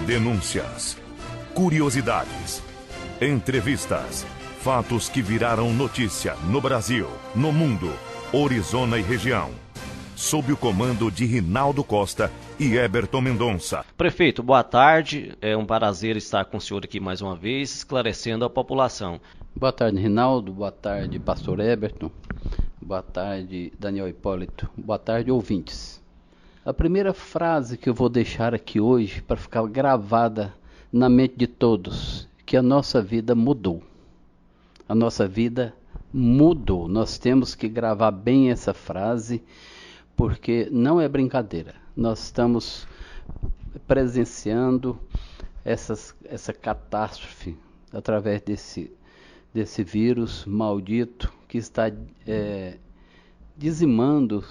Denúncias, curiosidades, entrevistas, fatos que viraram notícia no Brasil, no mundo, Orizona e região. Sob o comando de Rinaldo Costa e Heberton Mendonça. Prefeito, boa tarde. É um prazer estar com o senhor aqui mais uma vez, esclarecendo a população. Boa tarde, Rinaldo. Boa tarde, pastor Heberton. Boa tarde, Daniel Hipólito. Boa tarde, ouvintes. A primeira frase que eu vou deixar aqui hoje, para ficar gravada na mente de todos, que a nossa vida mudou. A nossa vida mudou. Nós temos que gravar bem essa frase, porque não é brincadeira. Nós estamos presenciando essa catástrofe através desse vírus maldito que está dizimando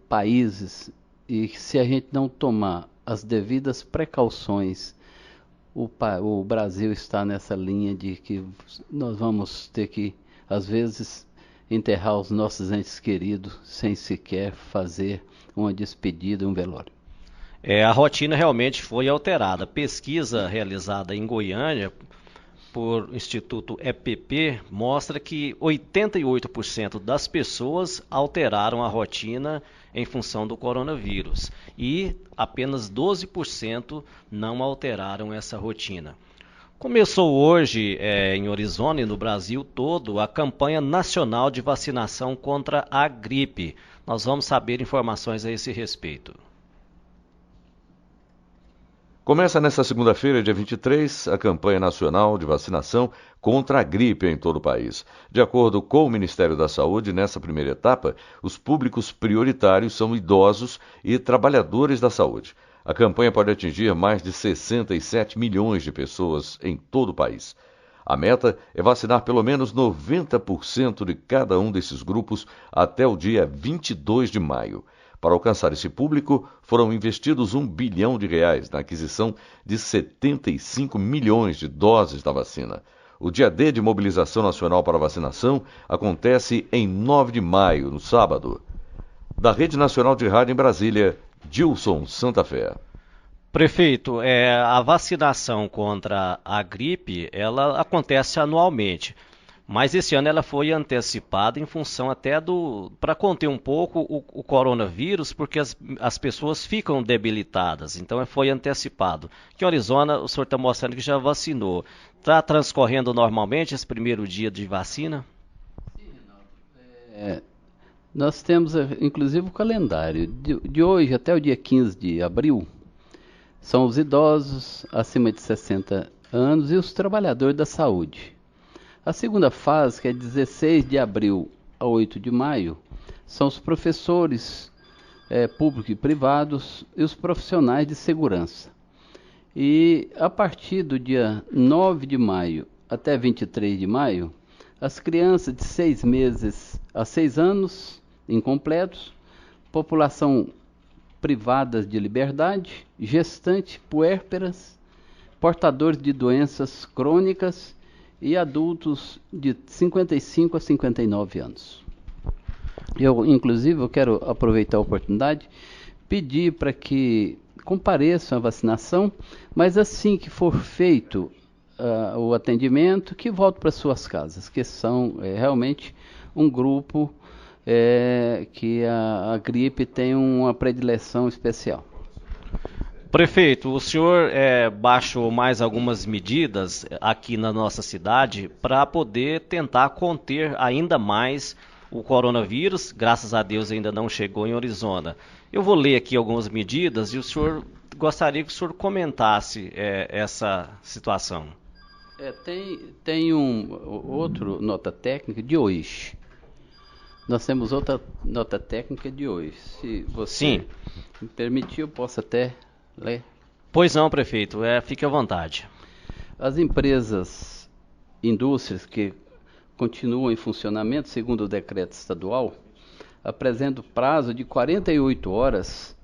países, e se a gente não tomar as devidas precauções, o Brasil está nessa linha de que nós vamos ter que, às vezes, enterrar os nossos entes queridos sem sequer fazer uma despedida, um velório. A rotina realmente foi alterada. Pesquisa realizada em Goiânia por Instituto EPP mostra que 88% das pessoas alteraram a rotina em função do coronavírus e apenas 12% não alteraram essa rotina. Começou hoje em Orizona e no Brasil todo a campanha nacional de vacinação contra a gripe. Nós vamos saber informações a esse respeito. Começa nesta segunda-feira, dia 23, a campanha nacional de vacinação contra a gripe em todo o país. De acordo com o Ministério da Saúde, nessa primeira etapa, os públicos prioritários são idosos e trabalhadores da saúde. A campanha pode atingir mais de 67 milhões de pessoas em todo o país. A meta é vacinar pelo menos 90% de cada um desses grupos até o dia 22 de maio. Para alcançar esse público, foram investidos R$1 bilhão na aquisição de 75 milhões de doses da vacina. O dia D de mobilização nacional para a vacinação acontece em 9 de maio, no sábado. Da Rede Nacional de Rádio em Brasília, Dilson Santa Fé. Prefeito, a vacinação contra a gripe, ela acontece anualmente, mas esse ano ela foi antecipada em função até para conter um pouco o coronavírus, porque as pessoas ficam debilitadas, então foi antecipado. Aqui em Arizona, o senhor está mostrando que já vacinou. Está transcorrendo normalmente esse primeiro dia de vacina? Sim, Rinaldo. Nós temos, inclusive, o calendário. De hoje até o dia 15 de abril, são os idosos acima de 60 anos e os trabalhadores da saúde. A segunda fase, que é 16 de abril a 8 de maio, são os professores públicos e privados e os profissionais de segurança. E a partir do dia 9 de maio até 23 de maio, as crianças de 6 meses a 6 anos incompletos, população privadas de liberdade, gestantes, puérperas, portadores de doenças crônicas e adultos de 55 a 59 anos. Inclusive, eu quero aproveitar a oportunidade, pedir para que compareçam à vacinação, mas assim que for feito o atendimento, que voltem para suas casas, que são realmente um grupo que a gripe tem uma predileção especial. Prefeito, o senhor baixou mais algumas medidas aqui na nossa cidade para poder tentar conter ainda mais o coronavírus. Graças a Deus ainda não chegou em Orizona. Eu vou ler aqui algumas medidas e o senhor gostaria que o senhor comentasse essa situação. Tem outro nota técnica de hoje. Nós temos outra nota técnica de hoje. Se você me permitir, eu posso até ler. Pois não, prefeito. Fique à vontade. As empresas, indústrias que continuam em funcionamento, segundo o decreto estadual, apresentam prazo de 48 horas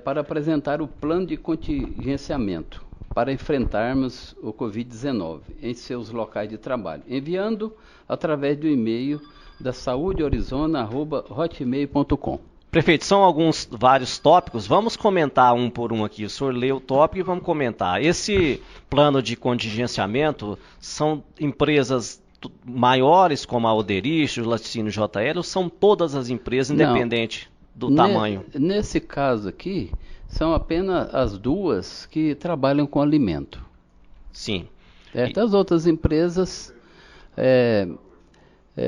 para apresentar o plano de contingenciamento para enfrentarmos o Covid-19 em seus locais de trabalho, enviando através do e-mail da saudeorizona@hotmail.com. Prefeito, são vários tópicos, vamos comentar um por um aqui. O senhor lê o tópico e vamos comentar. Esse plano de contingenciamento são empresas maiores como a Oderich, o Laticínio JL, ou são todas as empresas, independente do tamanho? Nesse caso aqui, são apenas as duas que trabalham com alimento. Sim. As outras empresas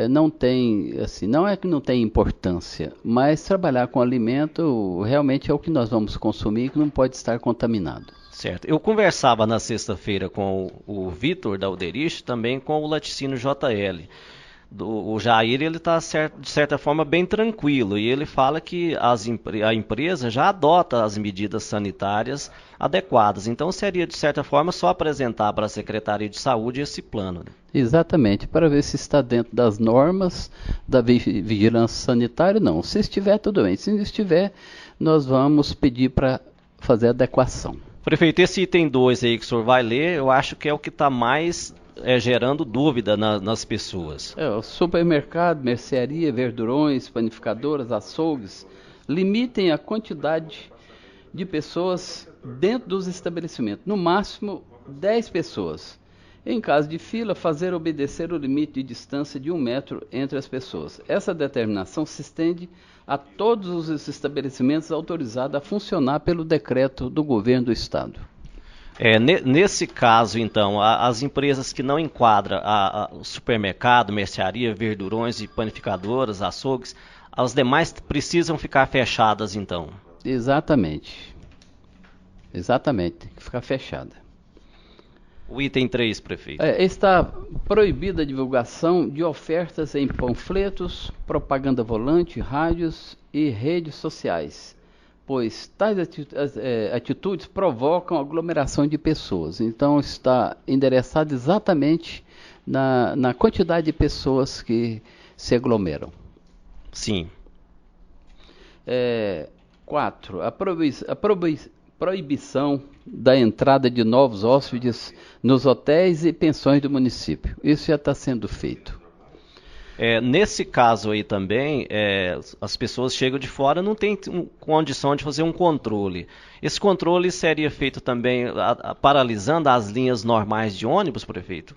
não tem, assim, não é que não tem importância, mas trabalhar com alimento realmente é o que nós vamos consumir, que não pode estar contaminado. Certo. Eu conversava na sexta-feira com o Vitor da Oderich, também com o Laticínio JL. O Jair, ele está, de certa forma, bem tranquilo, e ele fala que a empresa já adota as medidas sanitárias adequadas. Então, seria, de certa forma, só apresentar para a Secretaria de Saúde esse plano. Exatamente, para ver se está dentro das normas da vigilância sanitária. Não, se estiver, tudo bem. Se não estiver, nós vamos pedir para fazer adequação. Prefeito, esse item 2 aí que o senhor vai ler, eu acho que é o que está mais gerando dúvida nas pessoas. O supermercado, mercearia, verdurões, panificadoras, açougues, limitem a quantidade de pessoas dentro dos estabelecimentos, no máximo 10 pessoas. Em caso de fila, fazer obedecer o limite de distância de 1 metro entre as pessoas. Essa determinação se estende a todos os estabelecimentos autorizados a funcionar pelo decreto do governo do estado. Nesse caso, então, as empresas que não enquadram o supermercado, mercearia, verdurões e panificadoras, açougues, as demais precisam ficar fechadas, então? Exatamente. Exatamente, tem que ficar fechada. O item 3, prefeito. Está proibida a divulgação de ofertas em panfletos, propaganda volante, rádios e redes sociais, pois tais atitudes provocam aglomeração de pessoas. Então está endereçado exatamente na quantidade de pessoas que se aglomeram. Sim. 4. A proibição da entrada de novos hóspedes nos hotéis e pensões do município. Isso já está sendo feito. Nesse caso aí também, as pessoas chegam de fora, não tem condição de fazer um controle. Esse controle seria feito também paralisando as linhas normais de ônibus, prefeito?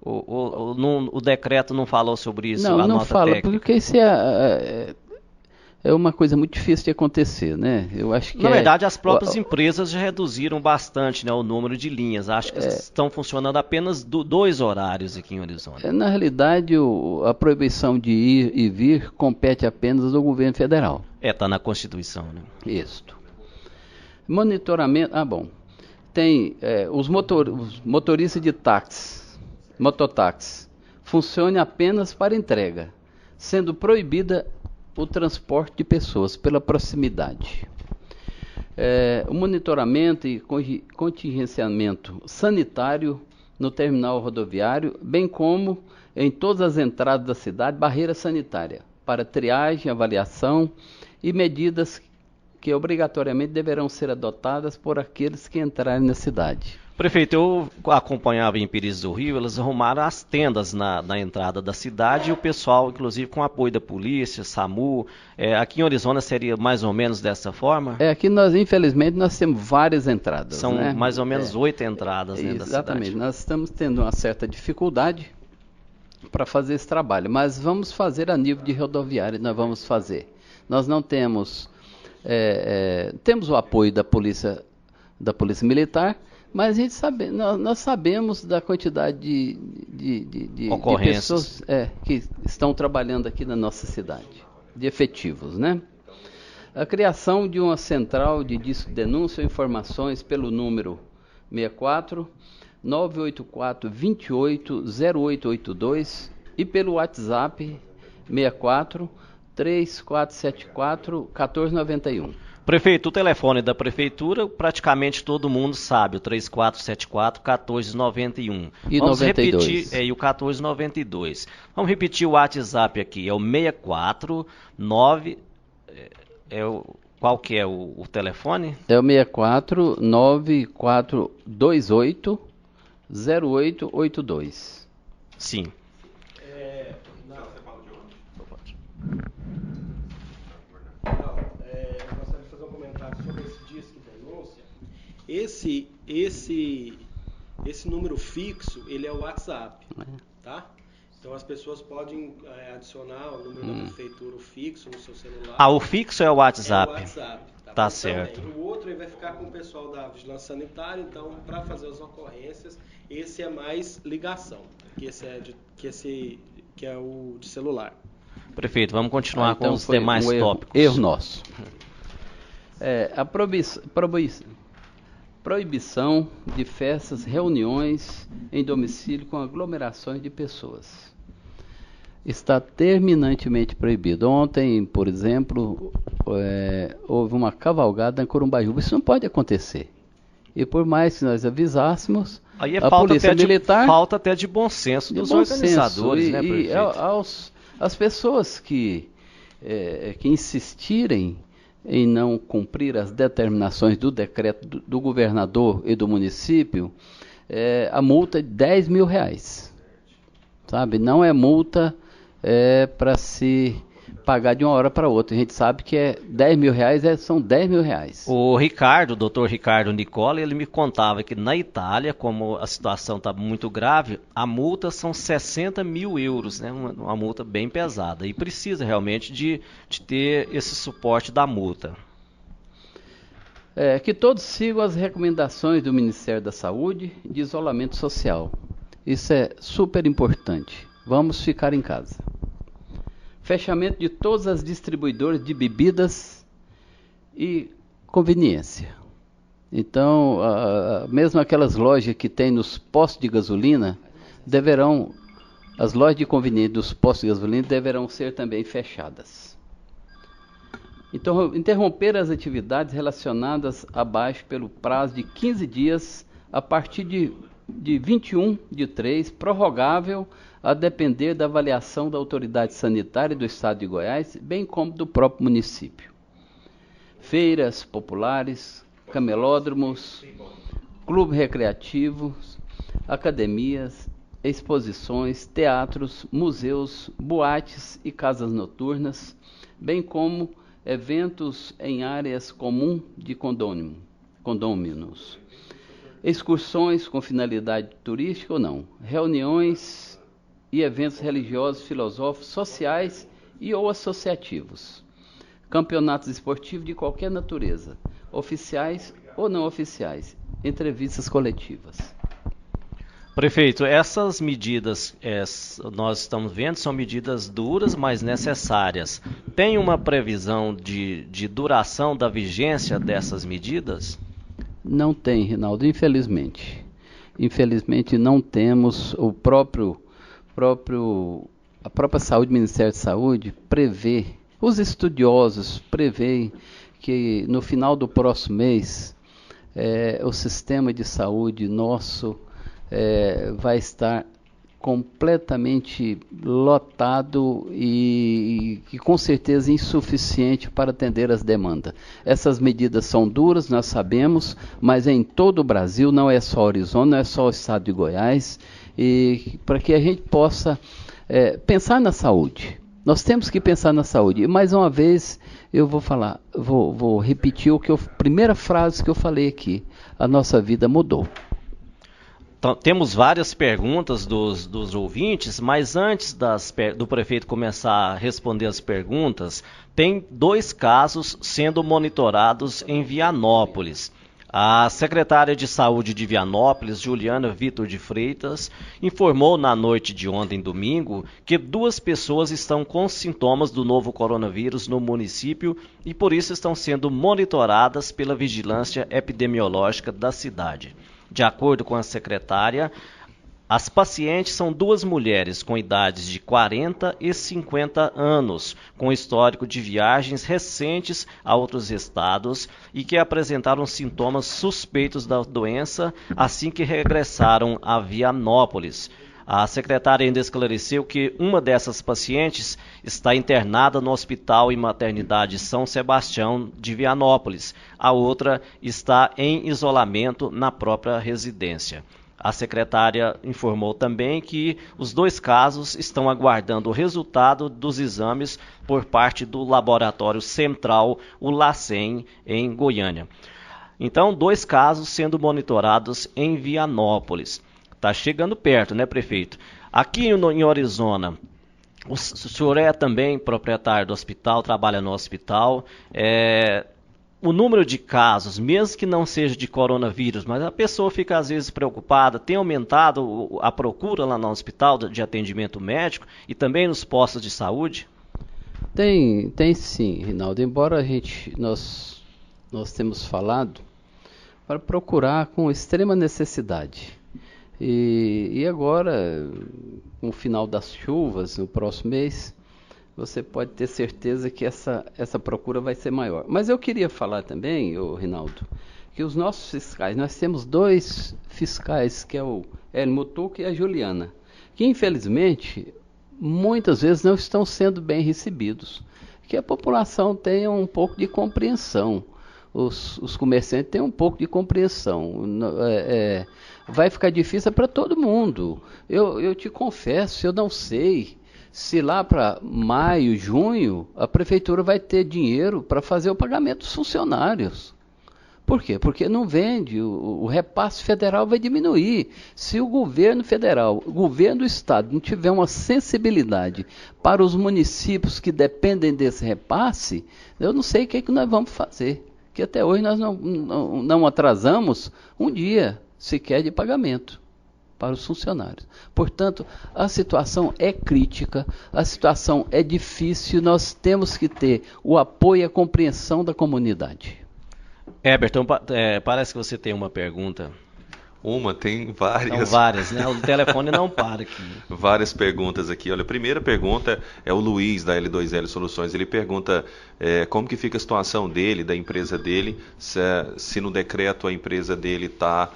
O decreto não falou sobre isso? Não fala, técnica. Porque isso é uma coisa muito difícil de acontecer, né? Eu acho que na verdade, as próprias empresas já reduziram bastante, né, o número de linhas. Acho que estão funcionando apenas 2 horários aqui em Orizona. Na realidade, a proibição de ir e vir compete apenas ao governo federal. Está na Constituição, né? Isso. Monitoramento. Tem os motoristas de táxis, mototáxis, funcionam apenas para entrega, sendo proibida o transporte de pessoas pela proximidade. O monitoramento e contingenciamento sanitário no terminal rodoviário, bem como em todas as entradas da cidade, barreira sanitária para triagem, avaliação e medidas que obrigatoriamente deverão ser adotadas por aqueles que entrarem na cidade. Prefeito, eu acompanhava em Pires do Rio, eles arrumaram as tendas na entrada da cidade e o pessoal, inclusive com apoio da polícia, SAMU. Aqui em Orizona seria mais ou menos dessa forma? Aqui infelizmente, nós temos várias entradas. São mais ou menos 8 entradas dentro da cidade. Exatamente, nós estamos tendo uma certa dificuldade para fazer esse trabalho, mas vamos fazer a nível de rodoviária, nós vamos fazer. Nós não temos, temos o apoio da polícia Militar, mas a gente nós sabemos da quantidade de pessoas que estão trabalhando aqui na nossa cidade, de efetivos, né? A criação de uma central de denúncia ou informações pelo número 64 984 28 0882 e pelo WhatsApp 64 3474 1491. Prefeito, o telefone da prefeitura, praticamente todo mundo sabe, o 3474-1491. Vamos 92. Repetir, e o 1492. Vamos repetir o WhatsApp aqui, é o 649, qual que é o telefone? É o 649428 0882. Sim. Você fala de onde? Esse número fixo, ele é o WhatsApp, tá? Então as pessoas podem adicionar o número da prefeitura, o fixo no seu celular. O fixo é o WhatsApp. É o WhatsApp. Tá certo. O outro ele vai ficar com o pessoal da Vigilância Sanitária, então para fazer as ocorrências, esse é mais ligação, que é o de celular. Prefeito, vamos continuar então com os demais tópicos. Erro nosso. A proibição de festas, reuniões em domicílio com aglomerações de pessoas. Está terminantemente proibido. Ontem, por exemplo, houve uma cavalgada em Corumbaju. Isso não pode acontecer. E por mais que nós avisássemos, aí a Polícia Militar... falta até de bom senso dos organizadores, né, prefeito? As pessoas que insistirem em não cumprir as determinações do decreto do governador e do município, a multa é R$10 mil. Sabe? Não é multa para se pagar de uma hora para outra. A gente sabe que R$10 mil são R$10 mil. O doutor Ricardo Nicola, ele me contava que na Itália, como a situação está muito grave, a multa são 60 mil euros, né? Uma multa bem pesada. E precisa realmente de ter esse suporte da multa. Que todos sigam as recomendações do Ministério da Saúde de isolamento social. Isso é super importante. Vamos ficar em casa. Fechamento de todas as distribuidoras de bebidas e conveniência. Então, mesmo aquelas lojas que tem nos postos de gasolina, as lojas de conveniência dos postos de gasolina deverão ser também fechadas. Então, interromper as atividades relacionadas abaixo pelo prazo de 15 dias a partir de 21/3, prorrogável a depender da avaliação da autoridade sanitária do Estado de Goiás, bem como do próprio município. Feiras populares, camelódromos, clubes recreativos, academias, exposições, teatros, museus, boates e casas noturnas, bem como eventos em áreas comuns de condôminos. Excursões com finalidade turística ou não, reuniões e eventos religiosos, filosóficos, sociais e ou associativos, campeonatos esportivos de qualquer natureza, oficiais ou não oficiais, entrevistas coletivas. Prefeito, essas medidas, nós estamos vendo, são medidas duras, mas necessárias. Tem uma previsão de duração da vigência dessas medidas? Não tem, Rinaldo, infelizmente. Infelizmente não temos. A própria saúde, o Ministério da Saúde prevê, os estudiosos preveem que no final do próximo mês o sistema de saúde nosso vai estar completamente lotado e com certeza insuficiente para atender as demandas. Essas medidas são duras, nós sabemos, mas em todo o Brasil, não é só Orizona, não é só o estado de Goiás, e para que a gente possa pensar na saúde. Nós temos que pensar na saúde. E mais uma vez eu vou repetir a primeira frase que eu falei aqui. A nossa vida mudou. Então, temos várias perguntas dos ouvintes, mas antes do prefeito começar a responder as perguntas, tem 2 casos sendo monitorados em Vianópolis. A secretária de Saúde de Vianópolis, Juliana Vitor de Freitas, informou na noite de ontem, domingo, que 2 pessoas estão com sintomas do novo coronavírus no município e por isso estão sendo monitoradas pela vigilância epidemiológica da cidade. De acordo com a secretária, as pacientes são 2 mulheres com idades de 40 e 50 anos, com histórico de viagens recentes a outros estados e que apresentaram sintomas suspeitos da doença assim que regressaram a Vianópolis. A secretária ainda esclareceu que uma dessas pacientes está internada no Hospital e Maternidade São Sebastião de Vianópolis. A outra está em isolamento na própria residência. A secretária informou também que os 2 casos estão aguardando o resultado dos exames por parte do Laboratório Central, o LACEN, em Goiânia. Então, 2 casos sendo monitorados em Vianópolis. Está chegando perto, né, prefeito? Aqui em Orizona, o senhor é também proprietário do hospital, trabalha no hospital. O número de casos, mesmo que não seja de coronavírus, mas a pessoa fica às vezes preocupada, tem aumentado a procura lá no hospital de atendimento médico e também nos postos de saúde? Tem sim, Rinaldo. Embora nós temos falado para procurar com extrema necessidade. E agora, com o final das chuvas, no próximo mês, você pode ter certeza que essa procura vai ser maior. Mas eu queria falar também, Rinaldo, que os nossos fiscais, nós temos 2 fiscais, que é o Hélio Mutuca e a Juliana, que infelizmente muitas vezes não estão sendo bem recebidos. Que a população tenha um pouco de compreensão. Os comerciantes têm um pouco de compreensão. Vai ficar difícil para todo mundo. Eu te confesso, eu não sei se lá para maio, junho, a prefeitura vai ter dinheiro para fazer o pagamento dos funcionários. Por quê? Porque não vende, o repasse federal vai diminuir. Se o governo federal, o governo do estado não tiver uma sensibilidade para os municípios que dependem desse repasse, eu não sei o que nós vamos fazer. Que até hoje nós não atrasamos um dia sequer de pagamento para os funcionários. Portanto, a situação é crítica, a situação é difícil, nós temos que ter o apoio e a compreensão da comunidade. Everton, parece que você tem uma pergunta. Tem várias. São várias, né? O telefone não para aqui. Várias perguntas aqui. Olha, a primeira pergunta é o Luiz, da L2L Soluções. Ele pergunta como que fica a situação dele, da empresa dele, se no decreto a empresa dele está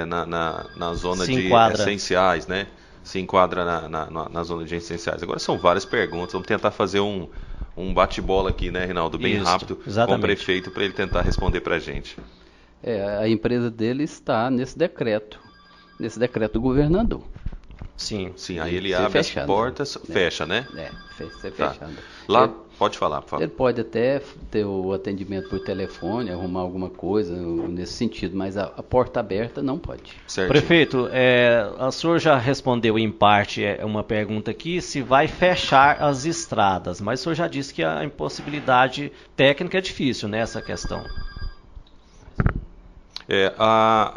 na zona de essenciais, né? Se enquadra na zona de essenciais. Agora são várias perguntas. Vamos tentar fazer um bate-bola aqui, né, Rinaldo? Bem rápido, exatamente, com o prefeito, para ele tentar responder para a gente. A empresa dele está nesse decreto do governador. Sim, aí ele abre as portas, fecha, né? Fechado. Tá. Lá, pode falar, por favor. Ele pode até ter o atendimento por telefone, arrumar alguma coisa nesse sentido, mas a porta aberta não pode. Certo. Prefeito, o senhor já respondeu em parte uma pergunta aqui, se vai fechar as estradas, mas o senhor já disse que a impossibilidade técnica é difícil, né, essa questão.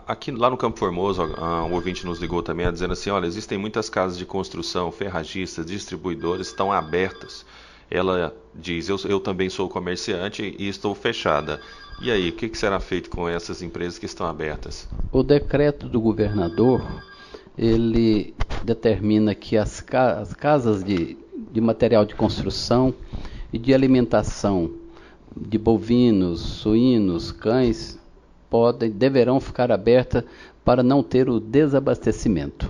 Aqui lá no Campo Formoso, um ouvinte nos ligou também dizendo assim, olha, existem muitas casas de construção, ferragistas, distribuidores, estão abertas. Ela diz, eu também sou comerciante e estou fechada. E aí, o que será feito com essas empresas que estão abertas? O decreto do governador, ele determina que as casas de material de construção e de alimentação de bovinos, suínos, cães, deverão ficar abertas para não ter o desabastecimento.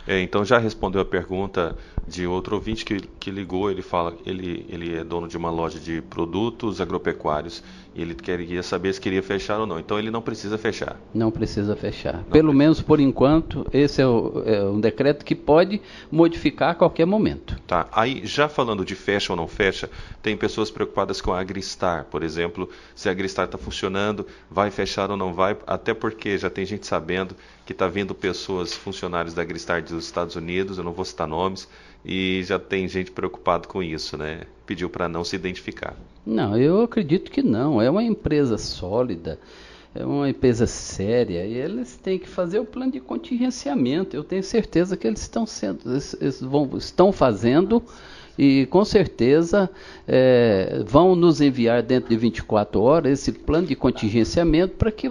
Então já respondeu a pergunta de outro ouvinte que ligou. Ele fala que ele é dono de uma loja de produtos agropecuários e ele queria saber se queria fechar ou não. Então ele não precisa fechar. Não precisa fechar. Pelo menos por enquanto, esse é um decreto que pode modificar a qualquer momento. Tá. Aí, já falando de fecha ou não fecha, tem pessoas preocupadas com a Agristar, por exemplo, se a Agristar está funcionando, vai fechar ou não vai, até porque já tem gente sabendo que está vindo funcionários da Agristar dos Estados Unidos, eu não vou citar nomes, e já tem gente preocupada com isso, né? Pediu para não se identificar. Não, eu acredito que não. É uma empresa sólida, é uma empresa séria, e eles têm que fazer o plano de contingenciamento. Eu tenho certeza que eles estão fazendo, e com certeza vão nos enviar dentro de 24 horas esse plano de contingenciamento para que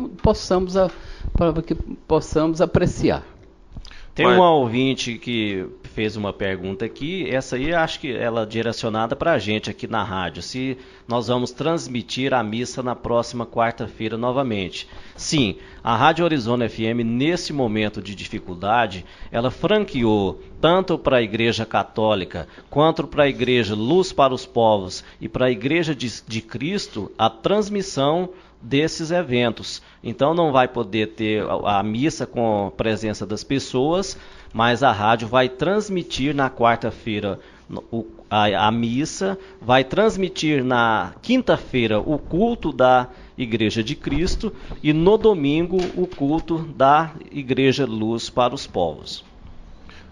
possamos apreciar. Tem uma ouvinte que fez uma pergunta aqui, essa aí acho que ela é direcionada para a gente aqui na rádio, se nós vamos transmitir a missa na próxima quarta-feira novamente. Sim, a Rádio Orizona FM, nesse momento de dificuldade, ela franqueou tanto para a Igreja Católica, quanto para a Igreja Luz para os Povos e para a Igreja de Cristo, a transmissão desses eventos. Então não vai poder ter a missa com a presença das pessoas, mas a rádio vai transmitir na quarta-feira a missa, vai transmitir na quinta-feira o culto da Igreja de Cristo e no domingo o culto da Igreja Luz para os Povos.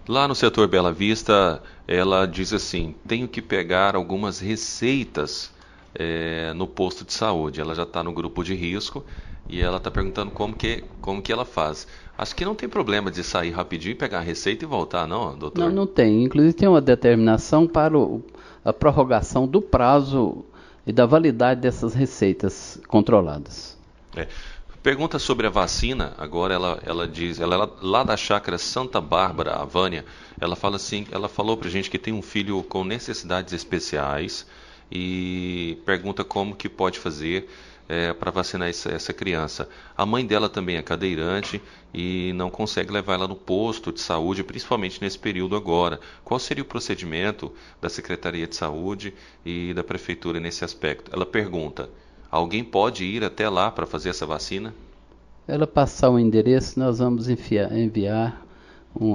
Lá no setor Bela Vista, ela diz assim: tenho que pegar algumas receitas no posto de saúde. Ela já está no grupo de risco e ela está perguntando como que ela faz. Acho que não tem problema de sair rapidinho, pegar a receita e voltar, não, doutor? Não tem. Inclusive tem uma determinação para a prorrogação do prazo e da validade dessas receitas controladas. Pergunta sobre a vacina. Agora ela diz, ela é lá da chácara Santa Bárbara, a Vânia. Ela fala assim, ela falou pra gente que tem um filho com necessidades especiais e pergunta como que pode fazer para vacinar essa criança. A mãe dela também é cadeirante e não consegue levar ela no posto de saúde, principalmente nesse período agora. Qual seria o procedimento da Secretaria de Saúde e da Prefeitura nesse aspecto? Ela pergunta: alguém pode ir até lá para fazer essa vacina? Ela passar o endereço, nós vamos enviar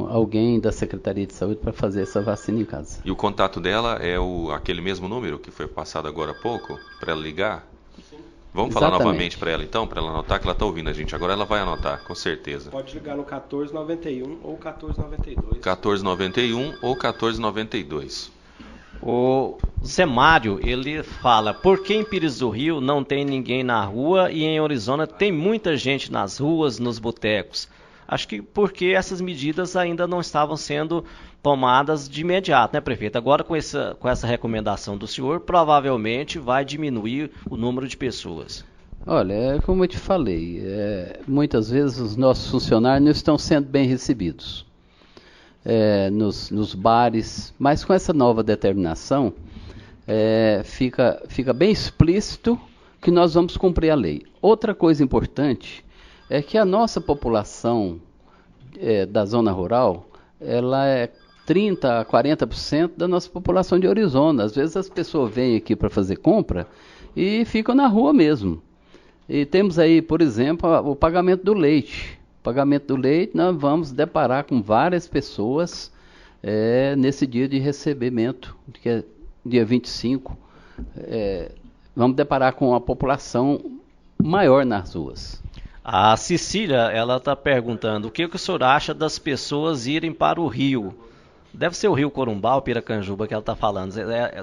alguém da Secretaria de Saúde para fazer essa vacina em casa. E o contato dela é aquele mesmo número que foi passado agora há pouco, para ela ligar? Vamos falar novamente para ela então, para ela anotar, que ela está ouvindo a gente. Agora ela vai anotar, com certeza. Pode ligar no 1491 ou 1492. 1491 ou 1492. O Zé Mário, ele fala: por que em Pires do Rio não tem ninguém na rua e em Orizona tem muita gente nas ruas, nos botecos? Acho que porque essas medidas ainda não estavam sendo tomadas de imediato, né, prefeito? Agora, com essa recomendação do senhor, provavelmente vai diminuir o número de pessoas. Olha, como eu te falei, muitas vezes os nossos funcionários não estão sendo bem recebidos nos bares, mas com essa nova determinação, fica bem explícito que nós vamos cumprir a lei. Outra coisa importante é que a nossa população da zona rural, ela é 30% a 40% da nossa população de Orizona. Às vezes as pessoas vêm aqui para fazer compra e ficam na rua mesmo. E temos aí, por exemplo, o pagamento do leite. O pagamento do leite, nós vamos deparar com várias pessoas nesse dia de recebimento, que é dia 25. Vamos deparar com a população maior nas ruas. A Cecília, ela está perguntando: o que o senhor acha das pessoas irem para o rio? Deve ser o Rio Corumbá, o Piracanjuba que ela está falando.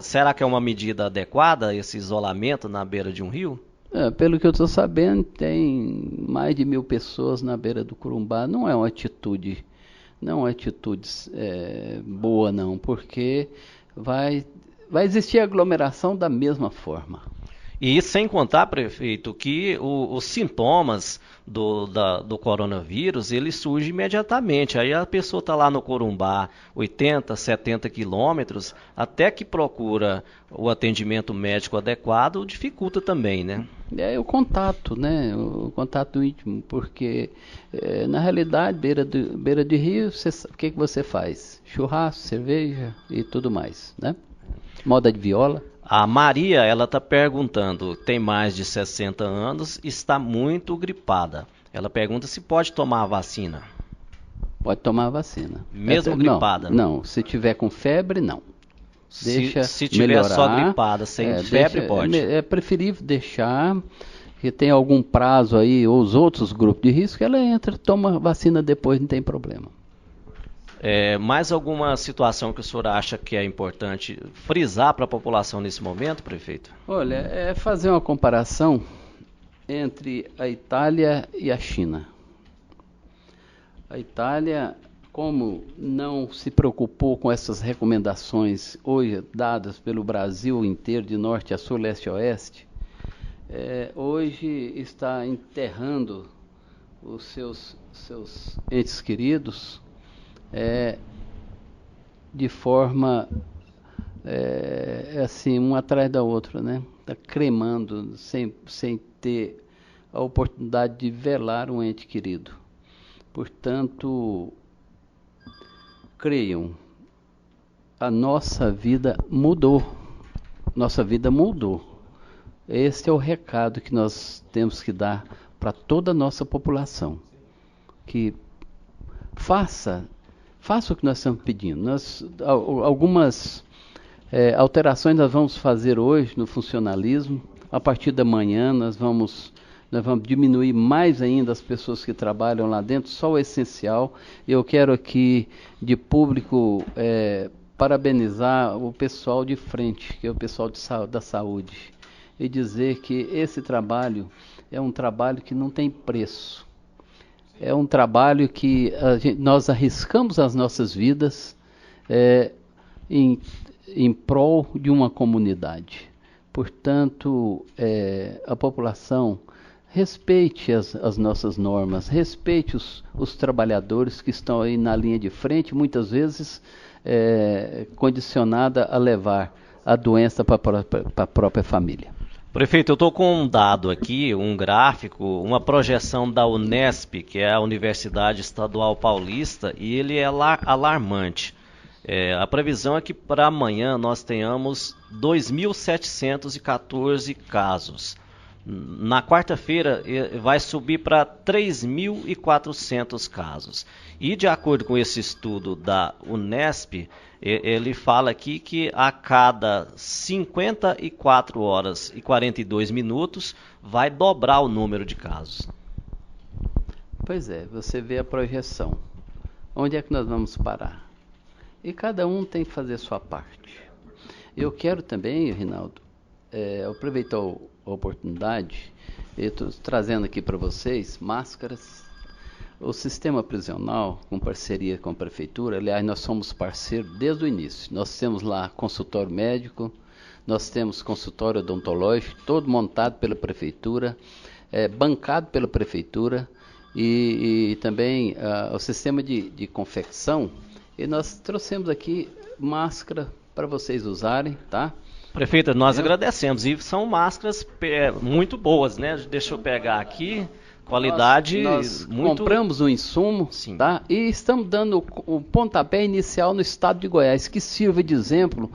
Será que é uma medida adequada, esse isolamento na beira de um rio? Pelo que eu estou sabendo, tem mais de 1.000 pessoas na beira do Corumbá. Não é uma atitude boa não, porque vai existir aglomeração da mesma forma. E sem contar, prefeito, que os sintomas do coronavírus, eles surgem imediatamente. Aí a pessoa está lá no Corumbá, 80, 70 quilômetros, até que procura o atendimento médico adequado, dificulta também, né? É o contato, né? O contato íntimo, porque na realidade, beira de rio, o que você faz? Churrasco, cerveja e tudo mais, né? Moda de viola. A Maria, ela está perguntando, tem mais de 60 anos, está muito gripada. Ela pergunta se pode tomar a vacina. Pode tomar a vacina. Mesmo gripada? Não, se tiver com febre, não. Se tiver melhorar, só gripada, sem febre, pode. É preferível deixar, que tem algum prazo aí, ou os outros grupos de risco, ela entra, toma vacina depois, não tem problema. Mais alguma situação que o senhor acha que é importante frisar para a população nesse momento, prefeito? Olha, fazer uma comparação entre a Itália e a China. A Itália, como não se preocupou com essas recomendações hoje dadas pelo Brasil inteiro, de norte a sul, leste a oeste, hoje está enterrando os seus entes queridos de forma assim, um atrás da outra, né? Está cremando sem ter a oportunidade de velar um ente querido. Portanto, creiam, a nossa vida mudou. Nossa vida mudou. Esse é o recado que nós temos que dar para toda a nossa população. Que faça o que nós estamos pedindo. Algumas Alterações nós vamos fazer hoje no funcionalismo. A partir da manhã nós vamos diminuir mais ainda as pessoas que trabalham lá dentro, só o essencial. Eu quero aqui, de público, parabenizar o pessoal de frente, que é o pessoal da saúde, e dizer que esse trabalho é um trabalho que não tem preço. É um trabalho que nós arriscamos as nossas vidas em prol de uma comunidade. Portanto, a população respeite as nossas normas, respeite os trabalhadores que estão aí na linha de frente, muitas vezes condicionada a levar a doença para a própria família. Prefeito, eu estou com um dado aqui, um gráfico, uma projeção da Unesp, que é a Universidade Estadual Paulista, e ele é alarmante. A previsão é que para amanhã nós tenhamos 2.714 casos. Na quarta-feira vai subir para 3.400 casos. E de acordo com esse estudo da Unesp, ele fala aqui que a cada 54 horas e 42 minutos vai dobrar o número de casos. Pois é, você vê a projeção. Onde é que nós vamos parar? E cada um tem que fazer a sua parte. Eu quero também, Rinaldo, aproveitar a oportunidade, eu estou trazendo aqui para vocês máscaras. O sistema prisional, com parceria com a prefeitura, aliás, nós somos parceiros desde o início. Nós temos lá consultório médico, nós temos consultório odontológico, todo montado pela prefeitura, bancado pela prefeitura, e também o sistema de confecção. E nós trouxemos aqui máscara para vocês usarem, tá? Prefeito, nós agradecemos, e são máscaras muito boas, né? Deixa eu pegar aqui. Qualidade nós muito... compramos o insumo, sim, tá? E estamos dando o pontapé inicial no estado de Goiás, que sirva de exemplo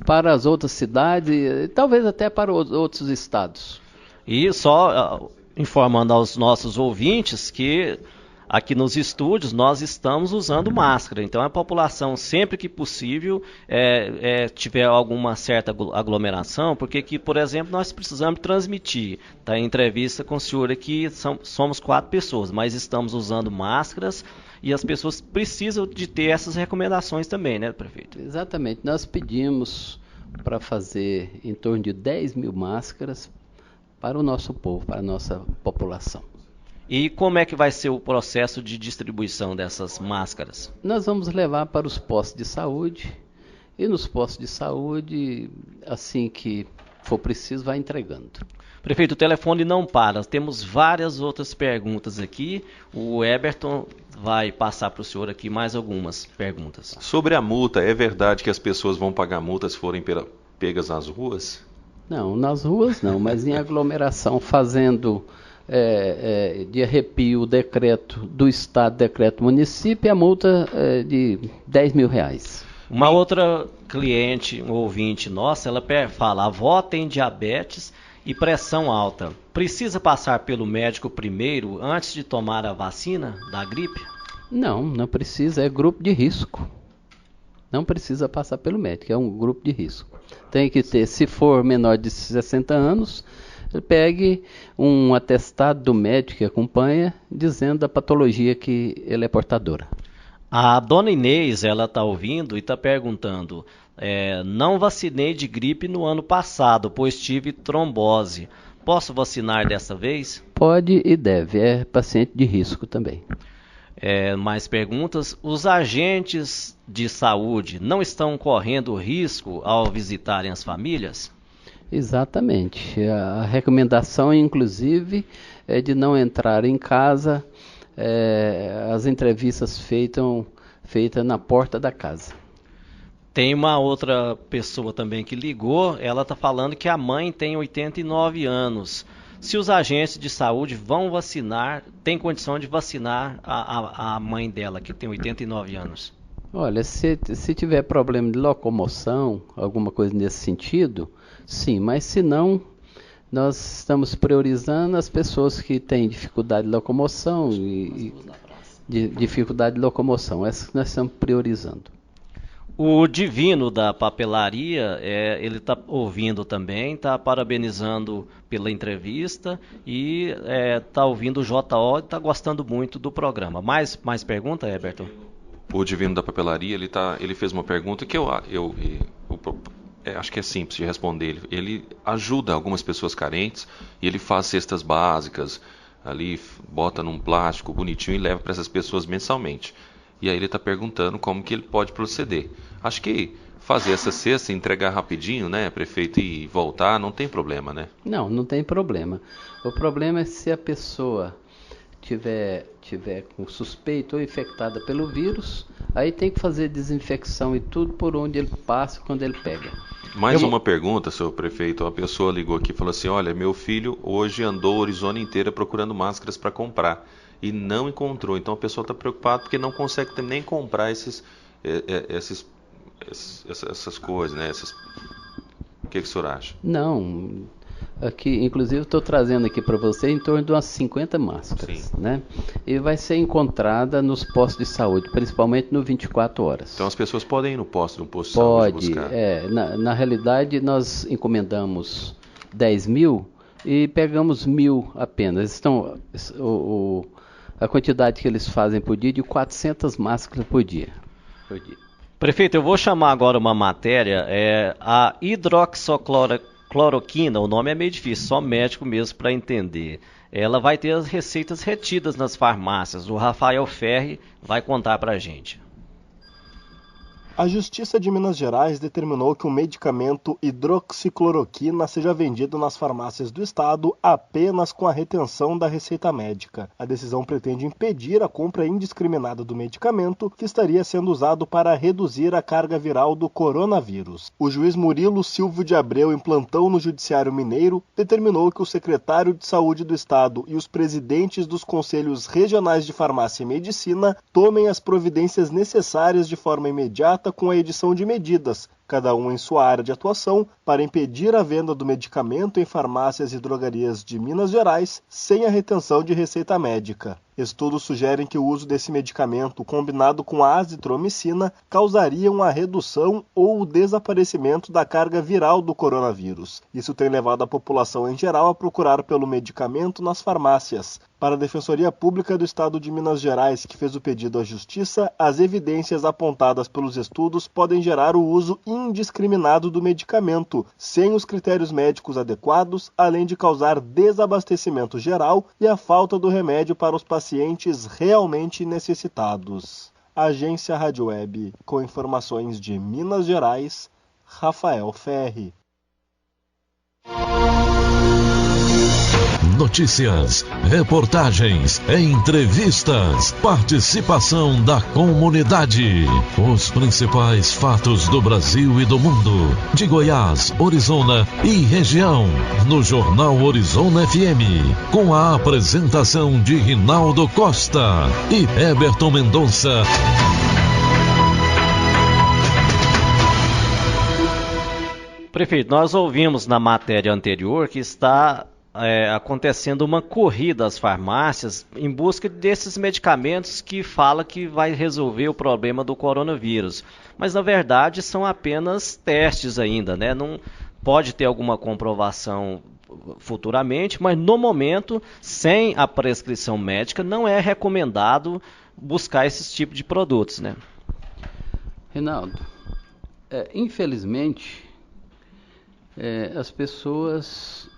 para as outras cidades e talvez até para outros estados. E só informando aos nossos ouvintes que aqui nos estúdios nós estamos usando máscara, então a população, sempre que possível, tiver alguma certa aglomeração, porque aqui, por exemplo, nós precisamos transmitir, tá, em entrevista com o senhor aqui, somos 4 pessoas, mas estamos usando máscaras e as pessoas precisam de ter essas recomendações também, né, prefeito? Exatamente, nós pedimos para fazer em torno de 10 mil máscaras para o nosso povo, para a nossa população. E como é que vai ser o processo de distribuição dessas máscaras? Nós vamos levar para os postos de saúde, e nos postos de saúde, assim que for preciso, vai entregando. Prefeito, o telefone não para, temos várias outras perguntas aqui, o Eberton vai passar para o senhor aqui mais algumas perguntas. Sobre a multa, é verdade que as pessoas vão pagar multa se forem pegas nas ruas? Não, nas ruas não, mas em aglomeração, fazendo... de arrepio o decreto do Estado, decreto do município, a multa de R$10 mil. Uma outra cliente, um ouvinte nossa, ela fala: a avó tem diabetes e pressão alta. Precisa passar pelo médico primeiro, antes de tomar a vacina da gripe? Não, não precisa, é grupo de risco. Não precisa passar pelo médico, é um grupo de risco. Tem que ter, se for menor de 60 anos... pegue um atestado do médico que acompanha, dizendo da patologia que ele é portadora. A dona Inês, ela está ouvindo e está perguntando: não vacinei de gripe no ano passado, pois tive trombose. Posso vacinar dessa vez? Pode e deve, é paciente de risco também. Mais perguntas. Os agentes de saúde não estão correndo risco ao visitarem as famílias? Exatamente. A recomendação, inclusive, é de não entrar em casa, as entrevistas feitas na porta da casa. Tem uma outra pessoa também que ligou, ela está falando que a mãe tem 89 anos. Se os agentes de saúde vão vacinar, tem condição de vacinar a mãe dela, que tem 89 anos? Olha, se tiver problema de locomoção, alguma coisa nesse sentido, sim, mas se não, nós estamos priorizando as pessoas que têm dificuldade de locomoção dificuldade de locomoção, essas que nós estamos priorizando. O Divino da papelaria, ele está ouvindo também, está parabenizando pela entrevista e está ouvindo o JO e está gostando muito do programa. Mais pergunta, Heberton? O Divino da papelaria, ele fez uma pergunta que eu acho que é simples de responder. Ele ajuda algumas pessoas carentes e ele faz cestas básicas, ali bota num plástico bonitinho e leva para essas pessoas mensalmente. E aí ele está perguntando como que ele pode proceder. Acho que fazer essa cesta, entregar rapidinho, né, prefeito, e voltar, não tem problema, né? Não tem problema. O problema é se a pessoa tiver com suspeito ou infectada pelo vírus, aí tem que fazer desinfecção e tudo por onde ele passa quando ele pega. Mais uma pergunta, senhor prefeito. Uma pessoa ligou aqui e falou assim: olha, meu filho hoje andou a Arizona inteira procurando máscaras para comprar e não encontrou. Então a pessoa está preocupada porque não consegue nem comprar essas coisas, né? O que o senhor acha? Não, aqui, inclusive estou trazendo aqui para você em torno de umas 50 máscaras, Sim. né? E vai ser encontrada nos postos de saúde, principalmente no 24 horas. Então as pessoas podem ir no posto de saúde buscar? Na realidade nós encomendamos 10 mil e pegamos 1.000 apenas. A quantidade que eles fazem por dia é de 400 máscaras por dia. Prefeito, eu vou chamar agora uma matéria, a hidroxicloroquina, o nome é meio difícil, só médico mesmo para entender. Ela vai ter as receitas retidas nas farmácias. O Rafael Ferri vai contar para a gente. A Justiça de Minas Gerais determinou que o medicamento hidroxicloroquina seja vendido nas farmácias do estado apenas com a retenção da receita médica. A decisão pretende impedir a compra indiscriminada do medicamento, que estaria sendo usado para reduzir a carga viral do coronavírus. O juiz Murilo Silvio de Abreu, em plantão no Judiciário Mineiro, determinou que o secretário de Saúde do estado e os presidentes dos conselhos regionais de farmácia e medicina tomem as providências necessárias de forma imediata com a edição de medidas, cada um em sua área de atuação, para impedir a venda do medicamento em farmácias e drogarias de Minas Gerais sem a retenção de receita médica. Estudos sugerem que o uso desse medicamento, combinado com a azitromicina, causariam a redução ou o desaparecimento da carga viral do coronavírus. Isso tem levado a população em geral a procurar pelo medicamento nas farmácias. Para a Defensoria Pública do Estado de Minas Gerais, que fez o pedido à Justiça, as evidências apontadas pelos estudos podem gerar o uso indiscriminado do medicamento, sem os critérios médicos adequados, além de causar desabastecimento geral e a falta do remédio para os pacientes realmente necessitados. Agência Rádio Web, com informações de Minas Gerais, Rafael Ferri. Notícias, reportagens, entrevistas, participação da comunidade. Os principais fatos do Brasil e do mundo, de Goiás, Orizona e região, no Jornal Orizona FM, com a apresentação de Rinaldo Costa e Heberton Mendonça. Prefeito, nós ouvimos na matéria anterior que está acontecendo uma corrida às farmácias em busca desses medicamentos que fala que vai resolver o problema do coronavírus. Mas na verdade são apenas testes ainda, né? Não pode ter alguma comprovação futuramente, mas no momento, sem a prescrição médica, não é recomendado buscar esses tipos de produtos, né? Reinaldo, infelizmente, as pessoas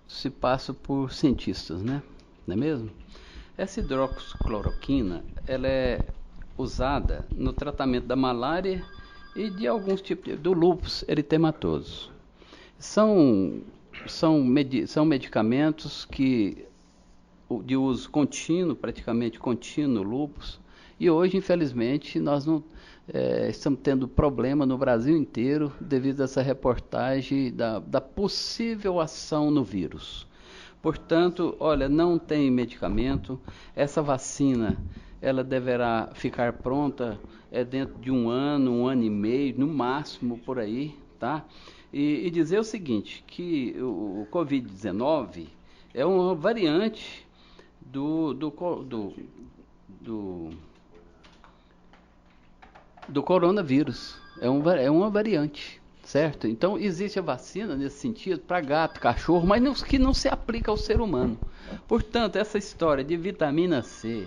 se passam por cientistas, né? Não é mesmo? Essa hidroxicloroquina, ela é usada no tratamento da malária e de alguns tipos do lúpus eritematoso. São medicamentos de uso contínuo, praticamente contínuo, lúpus. E hoje, infelizmente, nós não estamos tendo problema no Brasil inteiro devido a essa reportagem da possível ação no vírus. Portanto, olha, não tem medicamento. Essa vacina, ela deverá ficar pronta dentro de um ano e meio, no máximo por aí, tá? E dizer o seguinte, que o Covid-19 é uma variante do Do coronavírus. É uma variante, certo? Então, existe a vacina nesse sentido para gato, cachorro, mas que não se aplica ao ser humano. Portanto, essa história de vitamina C,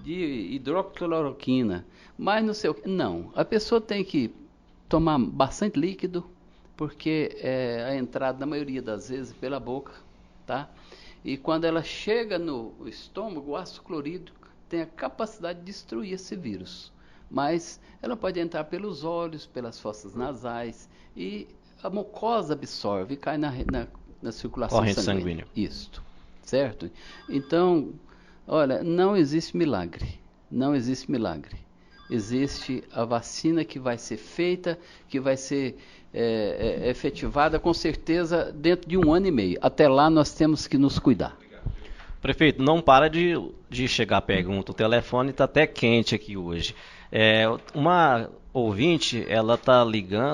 de hidroxicloroquina, mas não sei o que. Não, a pessoa tem que tomar bastante líquido, porque a entrada, na maioria das vezes, pela boca, tá? E quando ela chega no estômago, o ácido clorídrico tem a capacidade de destruir esse vírus. Mas ela pode entrar pelos olhos, pelas fossas nasais, e a mucosa absorve e cai na circulação corrente sanguínea. Isso, certo? Então, olha, não existe milagre. Não existe milagre. Existe a vacina que vai ser feita, que vai ser efetivada com certeza dentro de 1 ano e meio. Até lá nós temos que nos cuidar. Prefeito, não para de chegar a pergunta. O telefone está até quente aqui hoje. Uma ouvinte, ela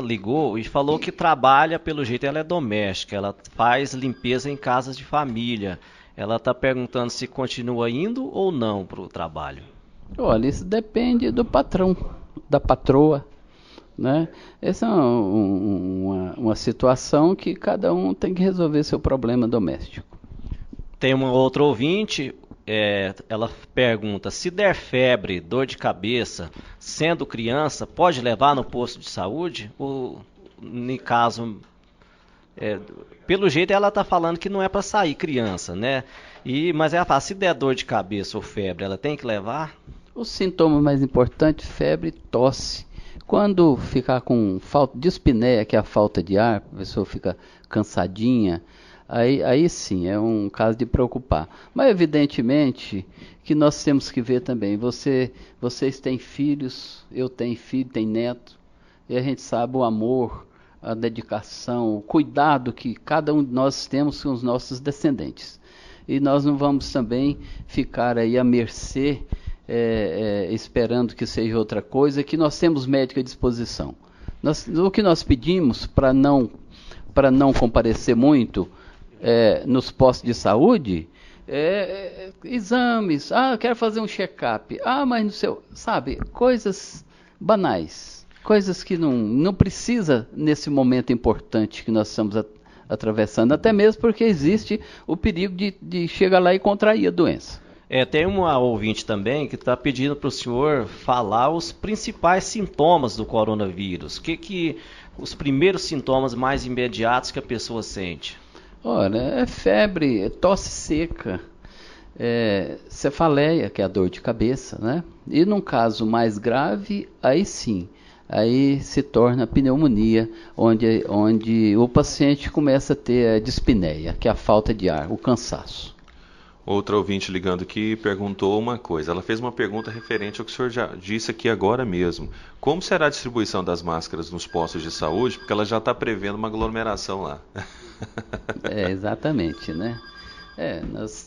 ligou e falou que trabalha, pelo jeito ela é doméstica, ela faz limpeza em casas de família. Ela está perguntando se continua indo ou não para o trabalho. Olha, isso depende do patrão, da patroa, né? Essa é uma situação que cada um tem que resolver seu problema doméstico. Tem uma outra ouvinte, ela pergunta, se der febre, dor de cabeça, sendo criança, pode levar no posto de saúde? Ou, em caso, pelo jeito ela está falando que não é para sair criança, né? Mas ela fala, se der dor de cabeça ou febre, ela tem que levar? Os sintomas mais importantes, febre e tosse. Quando ficar com falta de dispneia, que é a falta de ar, a pessoa fica cansadinha, aí sim, é um caso de preocupar. Mas evidentemente que nós temos que ver também, vocês têm filhos, eu tenho filho, tenho neto, e a gente sabe o amor, a dedicação, o cuidado que cada um de nós temos com os nossos descendentes. E nós não vamos também ficar aí à mercê, esperando que seja outra coisa, que nós temos médico à disposição. O que nós pedimos para não comparecer muito nos postos de saúde, exames, quero fazer um check-up, mas não sei, sabe, coisas banais, coisas que não precisa nesse momento importante que nós estamos atravessando, até mesmo porque existe o perigo de chegar lá e contrair a doença. Tem uma ouvinte também que está pedindo para o senhor falar os principais sintomas do coronavírus. Que os primeiros sintomas mais imediatos que a pessoa sente? Olha, é febre, tosse seca, cefaleia, que é a dor de cabeça, né? E num caso mais grave, aí sim, aí se torna pneumonia, onde o paciente começa a ter a dispneia, que é a falta de ar, o cansaço. Outra ouvinte ligando aqui perguntou uma coisa. Ela fez uma pergunta referente ao que o senhor já disse aqui agora mesmo. Como será a distribuição das máscaras nos postos de saúde? Porque ela já está prevendo uma aglomeração lá. Exatamente, né?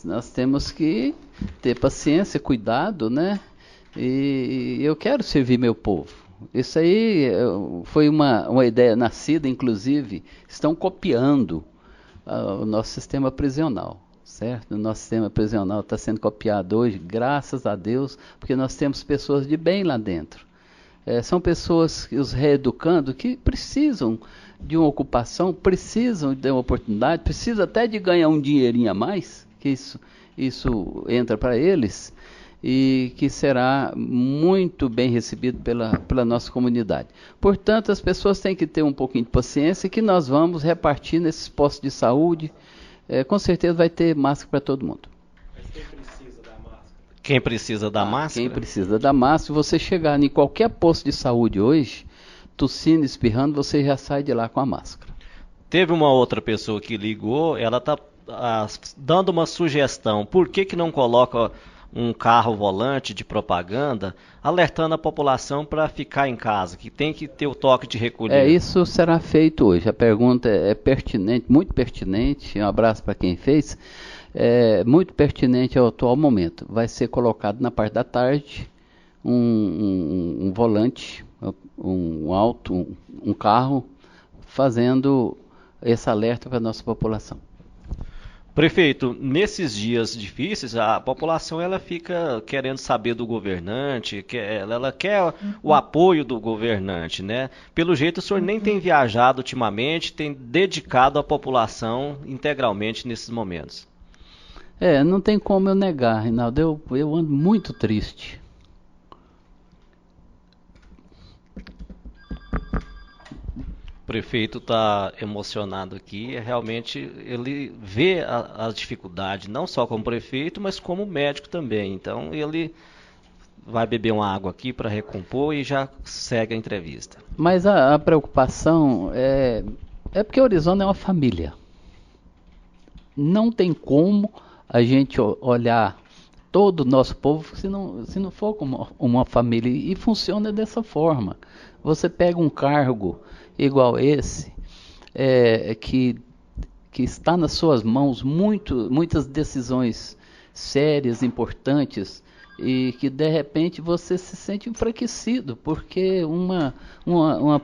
Nós temos que ter paciência, cuidado, né? E eu quero servir meu povo. Isso aí foi uma ideia nascida, inclusive, estão copiando o nosso sistema prisional. Certo? O nosso sistema prisional está sendo copiado hoje, graças a Deus, porque nós temos pessoas de bem lá dentro. São pessoas que os reeducando, que precisam de uma ocupação, precisam de uma oportunidade, precisam até de ganhar um dinheirinho a mais, que isso entra para eles, e que será muito bem recebido pela nossa comunidade. Portanto, as pessoas têm que ter um pouquinho de paciência, que nós vamos repartir nesses postos de saúde. Com certeza vai ter máscara para todo mundo. Mas quem precisa da máscara? Quem precisa da máscara? Quem precisa da máscara, se você chegar em qualquer posto de saúde hoje, tossindo, espirrando, você já sai de lá com a máscara. Teve uma outra pessoa que ligou, ela está dando uma sugestão. Por que não coloca um carro volante de propaganda alertando a população para ficar em casa, que tem que ter o toque de recolher? Isso será feito hoje. A pergunta é pertinente, muito pertinente. Um abraço para quem fez. Muito pertinente ao atual momento. Vai ser colocado na parte da tarde um volante, um carro, fazendo esse alerta para a nossa população. Prefeito, nesses dias difíceis, a população ela fica querendo saber do governante, ela quer o apoio do governante, né? Pelo jeito, o senhor nem tem viajado ultimamente, tem dedicado a população integralmente nesses momentos. Não tem como eu negar, Reinaldo, eu ando muito triste. O prefeito está emocionado aqui, realmente ele vê a dificuldade, não só como prefeito, mas como médico também. Então ele vai beber uma água aqui para recompor e já segue a entrevista. Mas a preocupação é porque Orizona é uma família. Não tem como a gente olhar todo o nosso povo se não for como uma família. E funciona dessa forma. Você pega um cargo igual esse, que está nas suas mãos muitas decisões sérias, importantes, e que de repente você se sente enfraquecido, porque uma